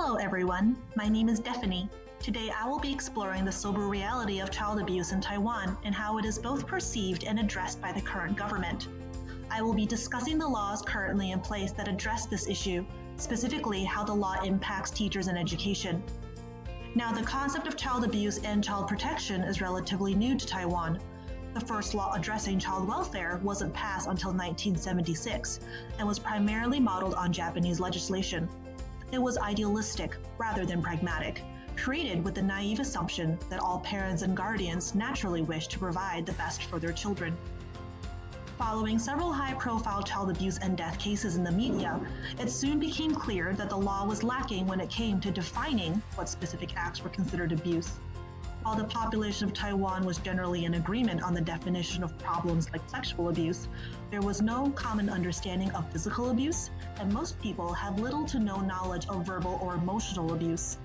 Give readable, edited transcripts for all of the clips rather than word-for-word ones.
Hello everyone, my name is Stephanie. Today I will be exploring the sober reality of child abuse in Taiwan and how it is both perceived and addressed by the current government. I will be discussing the laws currently in place that address this issue, specifically how the law impacts teachers and education. Now, the concept of child abuse and child protection is relatively new to Taiwan. The first law addressing child welfare wasn't passed until 1976 and was primarily modeled on Japanese legislation. It was idealistic rather than pragmatic, created with the naive assumption that all parents and guardians naturally wish to provide the best for their children. Following several high-profile child abuse and death cases in the media, it soon became clear that the law was lacking when it came to defining what specific acts were considered abuse. While the population of Taiwan was generally in agreement on the definition of problems like sexual abuse, there was no common understanding of physical abuse, and most people had little to no knowledge of verbal or emotional abuse.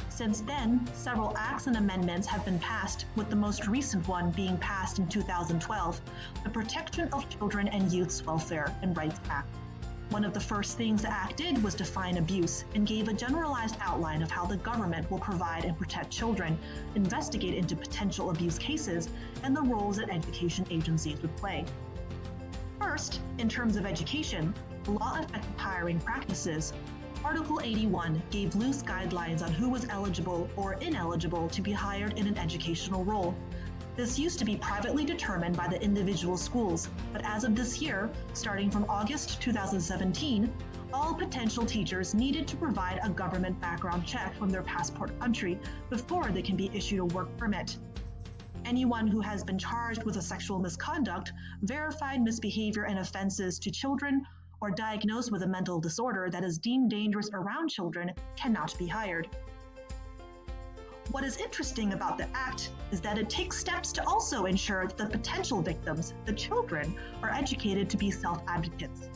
Since then, several acts and amendments have been passed, with the most recent one being passed in 2012, the Protection of Children and Youth's Welfare and Rights Act. One of the first things the act did was define abuse and gave a generalized outline of how the government will provide and protect children, investigate into potential abuse cases, and the roles that education agencies would play. First, in terms of education, the law affected hiring practices. Article 81 gave loose guidelines on who was eligible or ineligible to be hired in an educational role. This used to be privately determined by the individual schools, but as of this year, starting from August 2017, all potential teachers needed to provide a government background check from their passport country before they can be issued a work permit. Anyone who has been charged with a sexual misconduct, verified misbehavior and offenses to children, or diagnosed with a mental disorder that is deemed dangerous around children cannot be hired. What is interesting about the Act is that it takes steps to also ensure that the potential victims, the children, are educated to be self-advocates.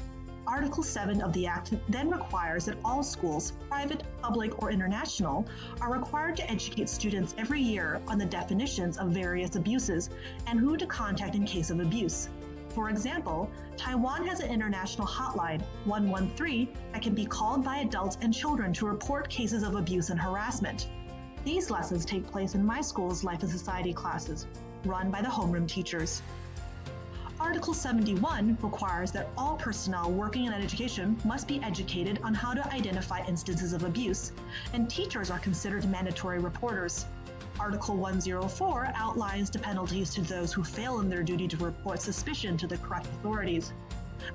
Article 7 of the Act then requires that all schools, private, public, or international, are required to educate students every year on the definitions of various abuses and who to contact in case of abuse. For example, Taiwan has an international hotline, 113, that can be called by adults and children to report cases of abuse and harassment. These lessons take place in my school's Life and Society classes, run by the homeroom teachers. Article 71 requires that all personnel working in education must be educated on how to identify instances of abuse, and teachers are considered mandatory reporters. Article 104 outlines the penalties to those who fail in their duty to report suspicion to the correct authorities.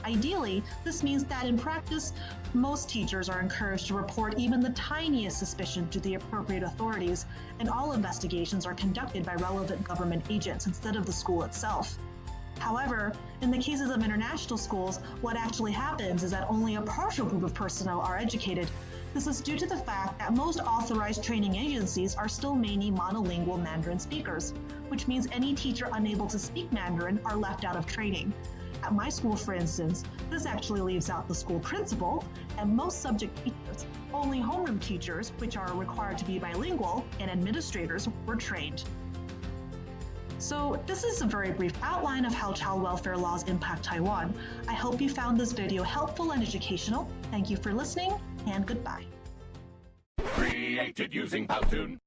Ideally, this means that in practice, most teachers are encouraged to report even the tiniest suspicion to the appropriate authorities, and all investigations are conducted by relevant government agents instead of the school itself. However, in the cases of international schools, what actually happens is that only a partial group of personnel are educated. This is due to the fact that most authorized training agencies are still mainly monolingual Mandarin speakers, which means any teacher unable to speak Mandarin are left out of training. At my school, for instance, this actually leaves out the school principal and most subject teachers. Only homeroom teachers, which are required to be bilingual, and administrators were trained. So this is a very brief outline of how child welfare laws impact Taiwan. I hope you found this video helpful and educational. Thank you for listening, and goodbye. Created using Powtoon.